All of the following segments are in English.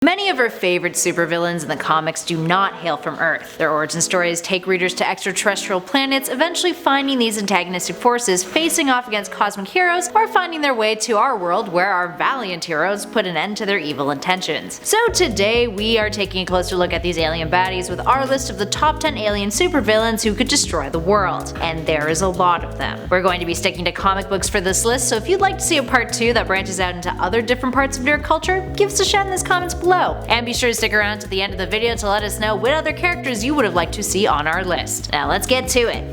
Many of our favorite supervillains in the comics do not hail from Earth. Their origin stories take readers to extraterrestrial planets, eventually finding these antagonistic forces facing off against cosmic heroes, or finding their way to our world where our valiant heroes put an end to their evil intentions. So today we are taking a closer look at these alien baddies with our list of the top 10 alien supervillains who could destroy the world. And there is a lot of them. We're going to be sticking to comic books for this list, so if you'd like to see a part 2 that branches out into other different parts of nerd culture, give us a shout in the comments below. And be sure to stick around to the end of the video to let us know what other characters you would have liked to see on our list. Now let's get to it.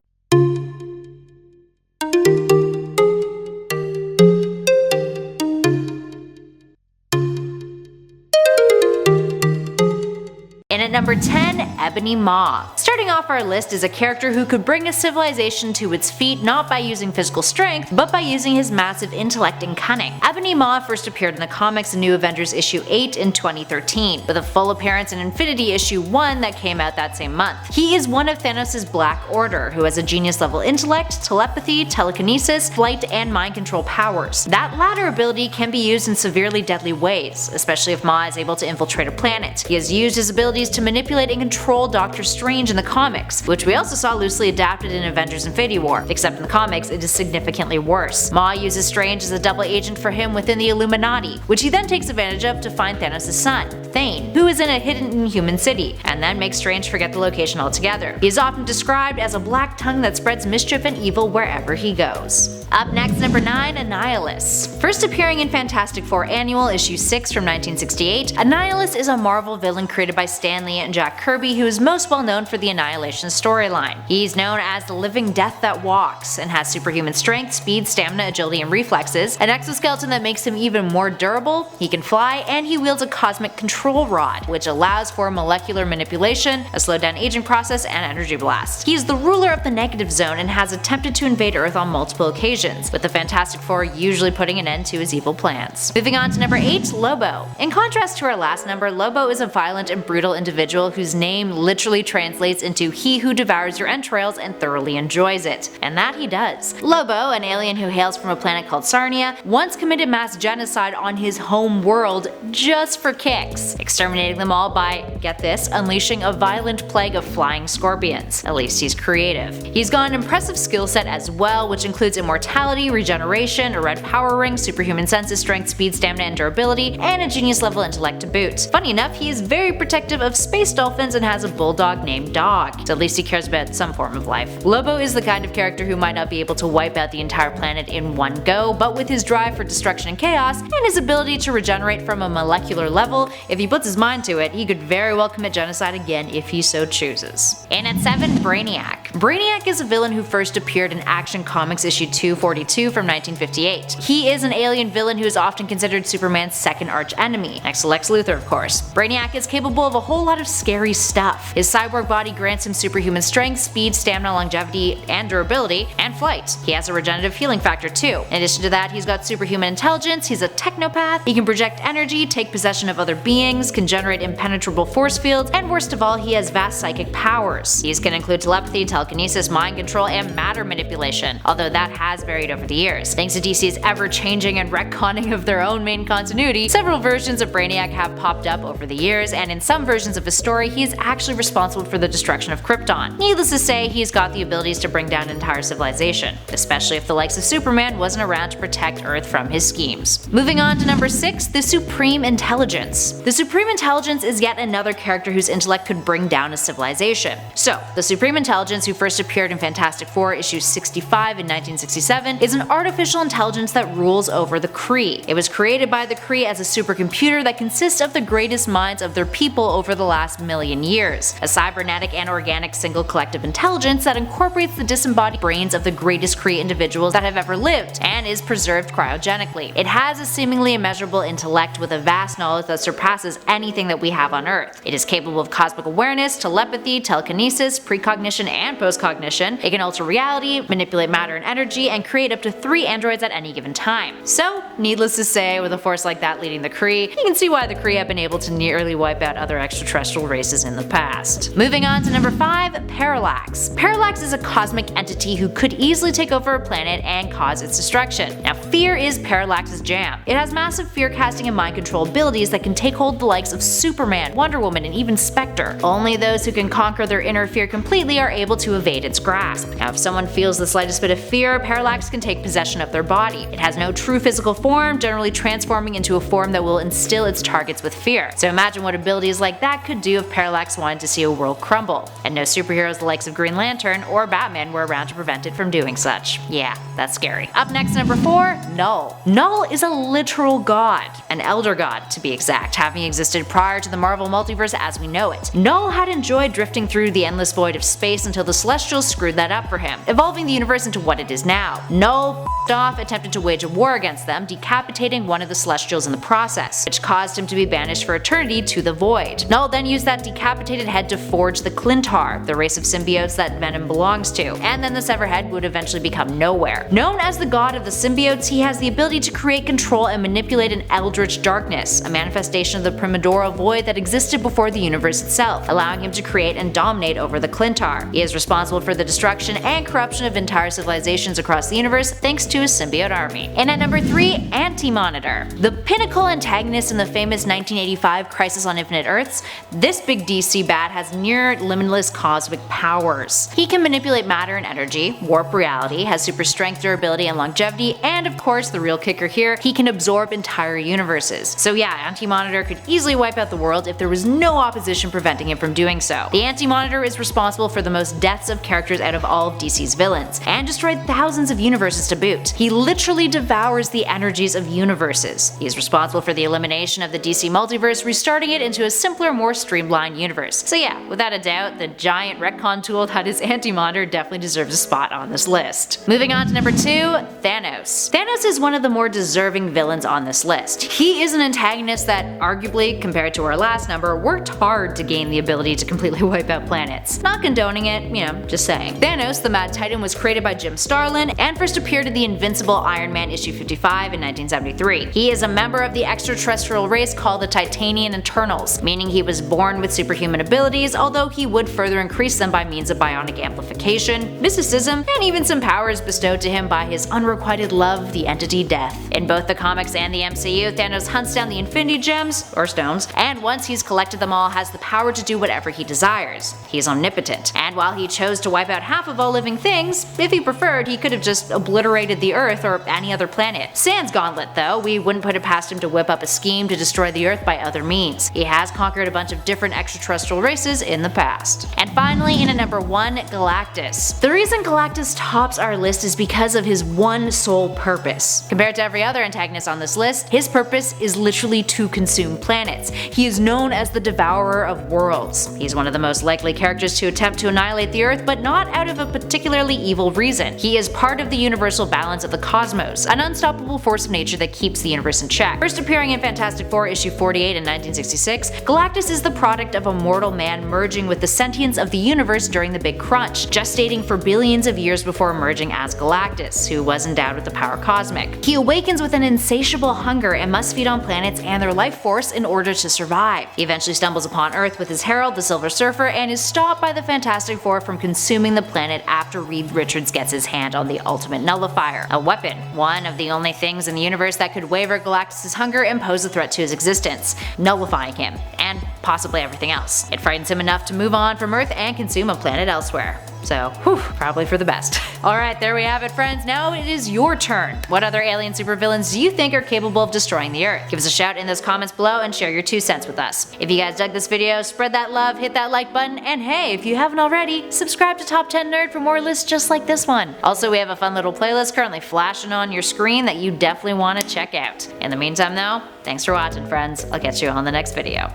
And at number 10, Ebony Maw. Starting off our list is a character who could bring a civilization to its feet not by using physical strength, but by using his massive intellect and cunning. Ebony Maw first appeared in the comics in New Avengers issue 8 in 2013, with a full appearance in Infinity issue 1 that came out that same month. He is one of Thanos' Black Order, who has a genius level intellect, telepathy, telekinesis, flight, and mind control powers. That latter ability can be used in severely deadly ways, especially if Maw is able to infiltrate a planet. He has used his abilities to manipulate and control Doctor Strange in the comics, which we also saw loosely adapted in Avengers Infinity War, except in the comics it is significantly worse. Maw uses Strange as a double agent for him within the Illuminati, which he then takes advantage of to find Thanos' son, Thane, who is in a hidden inhuman city, and then makes Strange forget the location altogether. He is often described as a black tongue that spreads mischief and evil wherever he goes. Up next, number 9, Annihilus. First appearing in Fantastic Four Annual issue 6 from 1968, Annihilus is a Marvel villain created by Stan Lee and Jack Kirby, who is most well known for the Annihilation storyline. He's known as the living death that walks, and has superhuman strength, speed, stamina, agility, and reflexes, an exoskeleton that makes him even more durable, he can fly, and he wields a cosmic control rod, which allows for molecular manipulation, a slowed down aging process, and energy blast. He is the ruler of the negative zone and has attempted to invade Earth on multiple occasions, with the Fantastic Four usually putting an end to his evil plans. Moving on to number 8, Lobo. In contrast to our last number, Lobo is a violent and brutal individual whose name literally translates into he who devours your entrails and thoroughly enjoys it. And that he does. Lobo, an alien who hails from a planet called Sarnia, once committed mass genocide on his home world just for kicks, exterminating them all by, get this, unleashing a violent plague of flying scorpions. At least he's creative. He's got an impressive skill set as well, which includes immortality, regeneration, a red power ring, superhuman senses, strength, speed, stamina, and durability, and a genius level intellect to boot. Funny enough, he is very protective of space dolphins and has a bulldog named Dog, so at least he cares about some form of life. Lobo is the kind of character who might not be able to wipe out the entire planet in one go, but with his drive for destruction and chaos, and his ability to regenerate from a molecular level, if he puts his mind to it, he could very well commit genocide again if he so chooses. And at 7, Brainiac. Brainiac is a villain who first appeared in Action Comics issue 242 from 1958. He is an alien villain who is often considered Superman's second arch-enemy, next to Lex Luthor of course. Brainiac is capable of a whole lot of scary stuff. His cyborg body grants him superhuman strength, speed, stamina, longevity, and durability, and flight. He has a regenerative healing factor too. In addition to that, he's got superhuman intelligence, he's a technopath, he can project energy, take possession of other beings, can generate impenetrable force fields, and worst of all, he has vast psychic powers. These can include telepathy, telekinesis, mind control, and matter manipulation, although that has varied over the years. Thanks to DC's ever-changing and retconning of their own main continuity, several versions of Brainiac have popped up over the years, and in some versions of his story, he is actually responsible for the destruction of Krypton. Needless to say, he's got the abilities to bring down an entire civilization, especially if the likes of Superman wasn't around to protect Earth from his schemes. Moving on to number 6, the Supreme Intelligence. The Supreme Intelligence is yet another character whose intellect could bring down a civilization. So, the Supreme Intelligence, who first appeared in Fantastic Four issue 65 in 1967, is an artificial intelligence that rules over the Kree. It was created by the Kree as a supercomputer that consists of the greatest minds of their people over the last million years, a cybernetic and organic single collective intelligence that incorporates the disembodied brains of the greatest Kree individuals that have ever lived, and is preserved cryogenically. It has a seemingly immeasurable intellect with a vast knowledge that surpasses anything that we have on Earth. It is capable of cosmic awareness, telepathy, telekinesis, precognition, and and post-cognition. It can alter reality, manipulate matter and energy, and create up to 3 androids at any given time. So, needless to say, with a force like that leading the Kree, you can see why the Kree have been able to nearly wipe out other extraterrestrial races in the past. Moving on to number 5, Parallax. Parallax is a cosmic entity who could easily take over a planet and cause its destruction. Now, fear is Parallax's jam. It has massive fear-casting and mind control abilities that can take hold of the likes of Superman, Wonder Woman, and even Spectre. Only those who can conquer their inner fear completely are able to evade its grasp. Now, if someone feels the slightest bit of fear, Parallax can take possession of their body. It has no true physical form, generally transforming into a form that will instill its targets with fear. So imagine what abilities like that could do if Parallax wanted to see a world crumble. And no superheroes the likes of Green Lantern or Batman were around to prevent it from doing such. Yeah, that's scary. Up next, number 4, Knull. Knull is a literal god, an elder god to be exact, having existed prior to the Marvel multiverse as we know it. Knull had enjoyed drifting through the endless void of space until the Celestials screwed that up for him, evolving the universe into what it is now. Knull off, attempted to wage a war against them, decapitating one of the Celestials in the process, which caused him to be banished for eternity to the void. Knull then used that decapitated head to forge the Clintar, the race of symbiotes that Venom belongs to, and then the severed head would eventually become Nowhere. Known as the god of the symbiotes, he has the ability to create, control, and manipulate an eldritch darkness, a manifestation of the primordial void that existed before the universe itself, allowing him to create and dominate over the Clintar. He is responsible for the destruction and corruption of entire civilizations across the universe thanks to his symbiote army. And at number 3, Anti-Monitor. The pinnacle antagonist in the famous 1985 Crisis on Infinite Earths, this big DC bat has near limitless cosmic powers. He can manipulate matter and energy, warp reality, has super strength, durability, and longevity, and of course the real kicker here, he can absorb entire universes. So yeah, Anti-Monitor could easily wipe out the world if there was no opposition preventing him from doing so. The Anti-Monitor is responsible for the most deaths of characters out of all of DC's villains, and destroyed thousands of universes to boot. He literally devours the energies of universes. He is responsible for the elimination of the DC multiverse, restarting it into a simpler, more streamlined universe. So yeah, without a doubt, the giant retcon tool that is Anti-Monitor definitely deserves a spot on this list. Moving on to number 2, Thanos. Thanos is one of the more deserving villains on this list. He is an antagonist that, arguably, compared to our last number, worked hard to gain the ability to completely wipe out planets. Not condoning it, just saying. Thanos, the Mad Titan, was created by Jim Starlin and first appeared in the Invincible Iron Man issue 55 in 1973. He is a member of the extraterrestrial race called the Titanian Eternals, meaning he was born with superhuman abilities, although he would further increase them by means of bionic amplification, mysticism, and even some powers bestowed to him by his unrequited love, the entity Death. In both the comics and the MCU, Thanos hunts down the Infinity Gems, or stones, and once he's collected them all, has the power to do whatever he desires. He is omnipotent, and while he chose to wipe out half of all living things, if he preferred, he could have just obliterated the Earth or any other planet. Sans Gauntlet though, we wouldn't put it past him to whip up a scheme to destroy the Earth by other means. He has conquered a bunch of different extraterrestrial races in the past. And finally, in at number 1, Galactus. The reason Galactus tops our list is because of his one sole purpose. Compared to every other antagonist on this list, his purpose is literally to consume planets. He is known as the Devourer of Worlds. He's one of the most likely characters to attempt to annihilate the Earth, but not out of a particularly evil reason. He is part of the universal balance of the cosmos, an unstoppable force of nature that keeps the universe in check. First appearing in Fantastic Four issue 48 in 1966, Galactus is the product of a mortal man merging with the sentience of the universe during the Big Crunch, gestating for billions of years before emerging as Galactus, who was endowed with the power cosmic. He awakens with an insatiable hunger and must feed on planets and their life force in order to survive. He eventually stumbles upon Earth with his herald, the Silver Surfer, and is stopped by the Fantastic Four from consuming the planet after Reed Richards gets his hand on the ultimate nullifier, a weapon, one of the only things in the universe that could waver Galactus' hunger and pose a threat to his existence, nullifying him, and possibly everything else. It frightens him enough to move on from Earth and consume a planet elsewhere. So, probably for the best. Alright, there we have it, friends. Now it is your turn. What other alien supervillains do you think are capable of destroying the Earth? Give us a shout in those comments below and share your 2 cents with us. If you guys dug this video, spread that love, hit that like button, and hey, if you haven't already, subscribe to Top 10 Nerd for more lists just like this one. Also, we have a fun little playlist currently flashing on your screen that you definitely want to check out. In the meantime though, thanks for watching, friends. I'll catch you on the next video.